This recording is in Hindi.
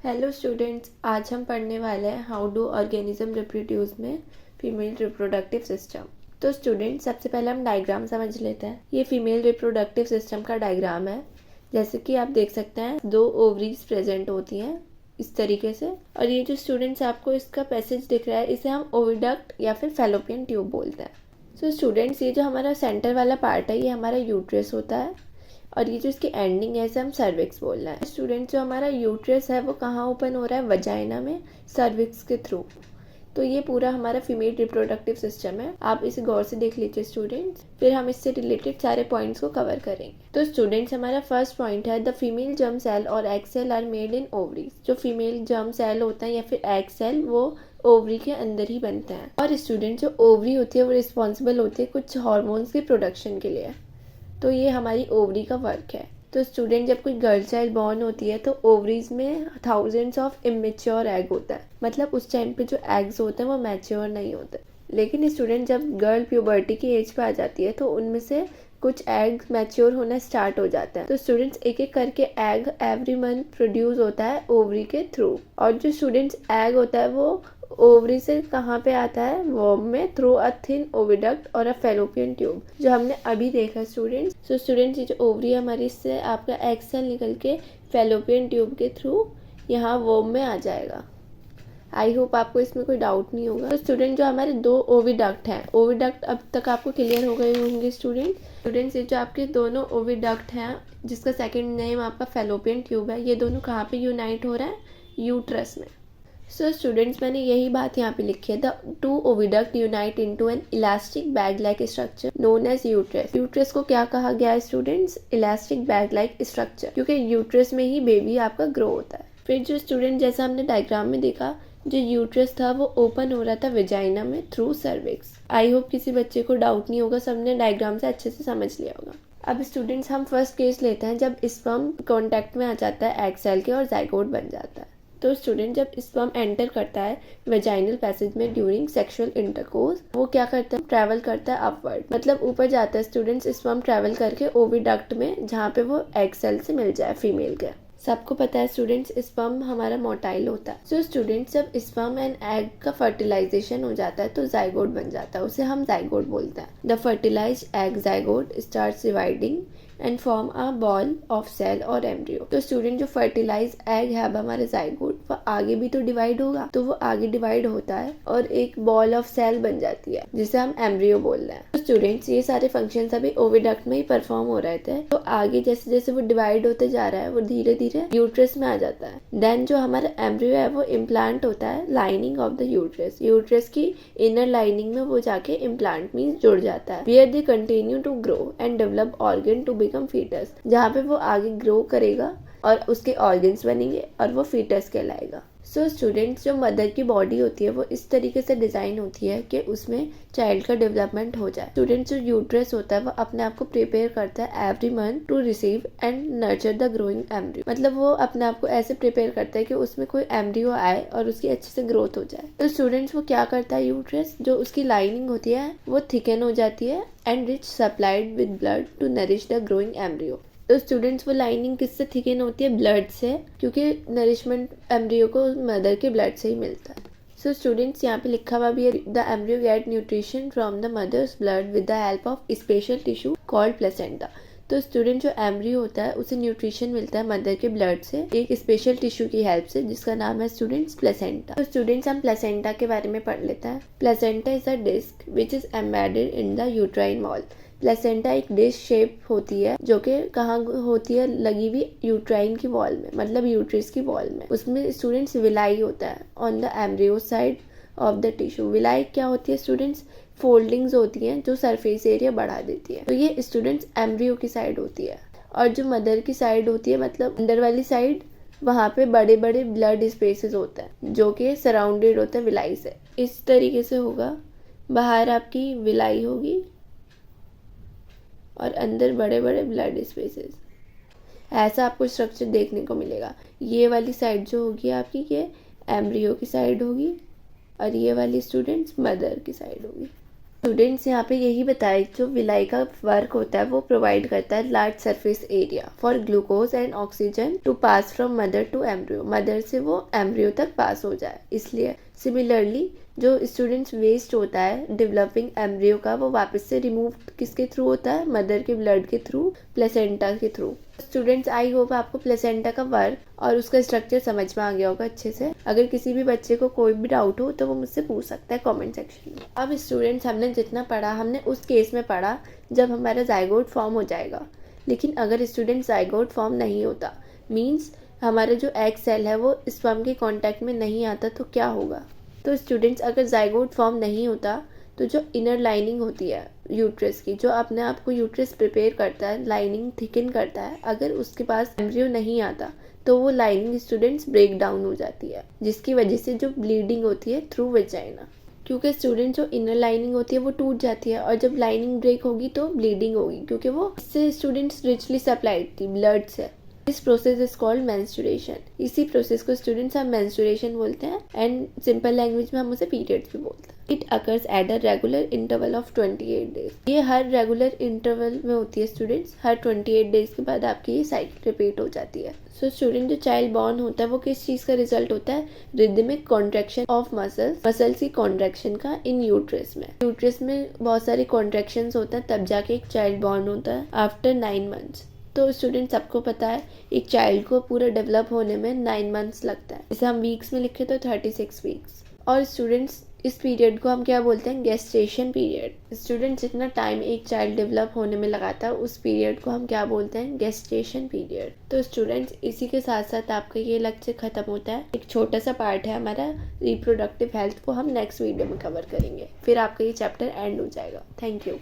हेलो स्टूडेंट्स, आज हम पढ़ने वाले हैं हाउ डू ऑर्गेनिज्म रिप्रोड्यूस में फीमेल रिप्रोडक्टिव सिस्टम। तो स्टूडेंट्स, सबसे पहले हम डायग्राम समझ लेते हैं। ये फीमेल रिप्रोडक्टिव सिस्टम का डायग्राम है। जैसे कि आप देख सकते हैं, 2 ओवरीज प्रेजेंट होती हैं इस तरीके से। और ये जो स्टूडेंट्स आपको इसका पैसेज दिख रहा है, इसे हम ओविडक्ट या फिर फैलोपियन ट्यूब बोलते हैं। सो स्टूडेंट्स, ये जो हमारा सेंटर वाला पार्ट है, ये हमारा यूट्रस होता है। और ये जो इसकी एंडिंग है, इसे हम सर्विक्स बोल रहे हैं। स्टूडेंट, जो हमारा यूट्रस है वो कहाँ ओपन हो रहा है? वजाइना में, सर्विक्स के थ्रू। तो ये पूरा हमारा फीमेल रिप्रोडक्टिव सिस्टम है। आप इसे गौर से देख लीजिए स्टूडेंट्स, फिर हम इससे रिलेटेड सारे पॉइंट्स को कवर करेंगे। तो स्टूडेंट्स, हमारा फर्स्ट पॉइंट है द फीमेल जर्म सेल और egg cell are made in ovaries. जो फीमेल जर्म सेल होता है या फिर एग सेल, वो ओवरी के अंदर ही बनते हैं। और स्टूडेंट, जो ओवरी होती है वो रिस्पॉन्सिबल होती है कुछ हार्मोन्स की प्रोडक्शन के लिए। तो ये हमारी ओवरी का वर्क है। तो स्टूडेंट, जब कोई गर्ल चाइल्ड बॉर्न होती है तो ओवरीज में थाउजेंड्स ऑफ इमेच्योर एग होता है। मतलब उस टाइम पे जो एग्स होते हैं वो मैच्योर नहीं होते। लेकिन स्टूडेंट, जब गर्ल प्यूबर्टी की एज पे आ जाती है तो उनमें से कुछ एग मैच्योर होना स्टार्ट हो जाता है। तो स्टूडेंट्स, एक एक करके एग एवरी मंथ प्रोड्यूस होता है ओवरी के थ्रू। और जो स्टूडेंट्स एग होता है वो ओवरी से कहाँ पे आता है? वर्म में, थ्रू अ थिन ओविडक्ट और अ फैलोपियन ट्यूब, जो हमने अभी देखा स्टूडेंट्स। सो स्टूडेंट्स, ये जो ओवरी है हमारी, इससे आपका एग सेल निकल के फैलोपियन ट्यूब के थ्रू यहाँ वर्म में आ जाएगा। आई होप आपको इसमें कोई डाउट नहीं होगा। तो स्टूडेंट, जो हमारे 2 ओविडक्ट हैं, ओविडक्ट अब तक आपको क्लियर हो गए होंगे स्टूडेंट्स। ये जो आपके दोनों ओविडक्ट हैं, जिसका सेकंड नेम आपका फैलोपियन ट्यूब है, ये दोनों कहाँ पे यूनाइट हो रहा है? यूट्रस में। सो स्टूडेंट्स, मैंने यही बात यहाँ पे लिखी है। The 2 oviduct unite into an elastic bag like structure known as uterus. Uterus को क्या कहा गया है students? Elastic bag like structure, क्योंकि यूट्रस में ही बेबी आपका ग्रो होता है। फिर जो स्टूडेंट, जैसा हमने डायग्राम में देखा, जो यूट्रस था वो ओपन हो रहा था वेजाइना में थ्रू सर्विक्स। आई होप किसी बच्चे को डाउट नहीं होगा, सबने डायग्राम से अच्छे से समझ लिया होगा। अब स्टूडेंट्स, हम फर्स्ट केस लेते हैं जब स्पर्म कांटेक्ट में आ जाता है एग सेल के और जाइगोट बन जाता है। तो स्टूडेंट, जब स्पर्म एंटर करता है वेजाइनल पैसेज में ड्यूरिंग सेक्सुअल इंटरकोर्स, वो क्या करता है? ट्रैवल करता है अपवर्ड, मतलब ऊपर जाता है स्टूडेंट्स। स्पर्म ट्रैवल करके ओविडक्ट में, जहाँ पे वो एग सेल से मिल जाए फीमेल के। सबको पता है स्टूडेंट्स, स्पर्म हमारा मोटाइल होता है। सो स्टूडेंट्स, जब स्पर्म एंड एग का फर्टिलाइजेशन हो जाता है तो जाइगोट बन जाता है, उसे हम जाइगोट बोलते हैं। The fertilized egg zygote starts dividing and form a ball of cell और एम्ब्रियो। तो स्टूडेंट, जो फर्टिलाइज एग है अब हमारे जाइगोट, वो आगे भी तो डिवाइड होगा, तो वो आगे डिवाइड होता है और एक बॉल ऑफ सेल बन जाती है, जिसे हम एम्ब्रियो बोल रहे हैं। तो स्टूडेंट्स, ये सारे फंक्शंस अभी ओविडक्ट में ही परफॉर्म हो रहे थे। तो आगे जैसे जैसे वो डिवाइड होते जा रहा है, वो धीरे धीरे यूट्रस में आ जाता है। देन जो हमारा एम्ब्रियो है वो इम्प्लांट होता है lining of the uterus. Uterus की इनर लाइनिंग में वो जाके इम्प्लांट मीन्स जुड़ जाता है। Where they continue to grow and develop organ to become foetus, जहाँ पे वो आगे ग्रो करेगा और उसके ऑर्गन्स बनेंगे और वो फीटस कहलाएगा। सो स्टूडेंट्स, जो मदर की बॉडी होती है वो इस तरीके से डिजाइन होती है कि उसमें चाइल्ड का डेवलपमेंट हो जाए। स्टूडेंट्स, जो यूट्रस होता है वो अपने आप को प्रिपेयर करता है every month to receive and nurture the growing embryo. मतलब वो अपने आप को ऐसे प्रिपेयर करता है कि उसमें कोई एम्ब्रियो आए और उसकी अच्छे से ग्रोथ हो जाए। तो स्टूडेंट्स, वो क्या करता है? यूट्रस, जो उसकी लाइनिंग होती है वो थिकन हो जाती है and rich supplied with blood to nourish the growing embryo. तो स्टूडेंट्स, वो लाइनिंग किससे थिकन होती है? ब्लड से, क्योंकि नरिशमेंट एम्ब्रियो को मदर के ब्लड से ही मिलता है। सो स्टूडेंट्स, यहाँ पे लिखा हुआ भी है, the embryo get nutrition from the mother's blood with the help of special tissue called placenta. तो स्टूडेंट, जो एम्ब्रियो होता है उसे न्यूट्रिशन मिलता है मदर के ब्लड से एक स्पेशल टिश्यू की हेल्प से, जिसका नाम है स्टूडेंट्स प्लेसेंटा। तो स्टूडेंट्स, हम प्लेसेंटा के बारे में पढ़ लेते हैं। Placenta is a disc which is embedded in the uterine wall. Placenta एक डिश शेप होती है जो कि कहाँ होती है? लगी हुई यूट्राइन की वॉल में, मतलब यूट्रस की वॉल में। उसमें स्टूडेंट्स विलाई होता है on the embryo side of the tissue. Villi क्या होती है स्टूडेंट्स? फोल्डिंग्स होती हैं जो सरफेस एरिया बढ़ा देती है। तो ये स्टूडेंट्स एम्ब्रियो की साइड होती है। और जो मदर की साइड होती है, मतलब अंदर वाली साइड, वहाँ पे बड़े बड़े ब्लड स्पेसेस होते हैं जो कि सराउंडेड होते हैं विलाई से। इस तरीके से होगा, बाहर आपकी विलाई होगी और अंदर बड़े बड़े ब्लड स्पेसेस। ऐसा आपको स्ट्रक्चर देखने को मिलेगा। ये वाली साइड जो होगी आपकी, ये एम्ब्रियो की साइड होगी और ये वाली स्टूडेंट्स मदर की साइड होगी। स्टूडेंट्स यहाँ पे यही बताए जो विलाई का वर्क होता है वो प्रोवाइड करता है large surface area for glucose and oxygen to pass from mother to embryo, mother से वो एम्ब्रियो तक पास हो जाए। इसलिए सिमिलरली जो स्टूडेंट्स वेस्ट होता है डेवलपिंग एम्ब्रियो का वो वापस से रिमूव किसके थ्रू होता है, मदर के ब्लड के थ्रू, प्लेसेंटा के थ्रू। स्टूडेंट्स आई होप आपको प्लेसेंटा का वर्क और उसका स्ट्रक्चर समझ में आ गया होगा अच्छे से। अगर किसी भी बच्चे को कोई भी डाउट हो तो वो मुझसे पूछ सकता है कमेंट सेक्शन में। अब स्टूडेंट्स हमने जितना पढ़ा हमने उस केस में पढ़ा जब हमारा जाइगोट फॉर्म हो जाएगा। लेकिन अगर स्टूडेंट जाइगोट फॉर्म नहीं होता मीन्स हमारा जो एग सेल है वो स्पर्म के कांटेक्ट में नहीं आता तो क्या होगा। तो स्टूडेंट्स अगर जाइगोट फॉर्म नहीं होता तो जो इनर लाइनिंग होती है यूट्रस की, जो अपने आप को यूट्रस प्रिपेयर करता है, लाइनिंग थिकन करता है, अगर उसके पास एम्ब्रियो नहीं आता तो वो लाइनिंग स्टूडेंट्स ब्रेक डाउन हो जाती है, जिसकी वजह से जो ब्लीडिंग होती है थ्रू वेजाइना। क्योंकि स्टूडेंट जो इनर लाइनिंग होती है वो टूट जाती है और जब लाइनिंग ब्रेक होगी तो ब्लीडिंग होगी, क्योंकि वो इससे स्टूडेंट्स रिचली सप्लाइड थी ब्लड से। This process is called menstruation. इसी प्रोसेस को स्टूडेंट्स हम मेंस्ट्रुएशन बोलते हैं एंड सिंपल लैंग्वेज में हम उसे पीरियड्स भी बोलते हैं। It occurs at a regular interval of 28 days. ये हर रेगुलर इंटरवल में होती है स्टूडेंट्स, हर 28 डेज के बाद आपकी ये साइकिल रिपीट हो जाती है। सो स्टूडेंट जो चाइल्ड बॉर्न होता है वो किस चीज़ का रिजल्ट होता है, रिदमिक कॉन्ट्रैक्शन ऑफ मसल्स की कॉन्ट्रैक्शन का इन यूट्रस में। यूट्रस में बहुत सारे कॉन्ट्रैक्शंस होते हैं तब जाके एक चाइल्ड बॉर्न होता है आफ्टर 9 मंथ्स। तो स्टूडेंट सबको पता है एक चाइल्ड को पूरा डेवलप होने में 9 मंथ्स लगता है, जैसे हम वीक्स में लिखे तो 36 वीक्स। और स्टूडेंट्स इस पीरियड को हम क्या बोलते हैं, गेस्टेशन पीरियड। स्टूडेंट जितना टाइम एक चाइल्ड डेवलप होने में लगाता है उस पीरियड को हम क्या बोलते हैं, गेस्टेशन पीरियड। तो स्टूडेंट्स इसी के साथ साथ आपका ये लेक्चर खत्म होता है। एक छोटा सा पार्ट है हमारा रिप्रोडक्टिव हेल्थ, को हम नेक्स्ट वीडियो में कवर करेंगे, फिर आपका ये चैप्टर एंड हो जाएगा। Thank you.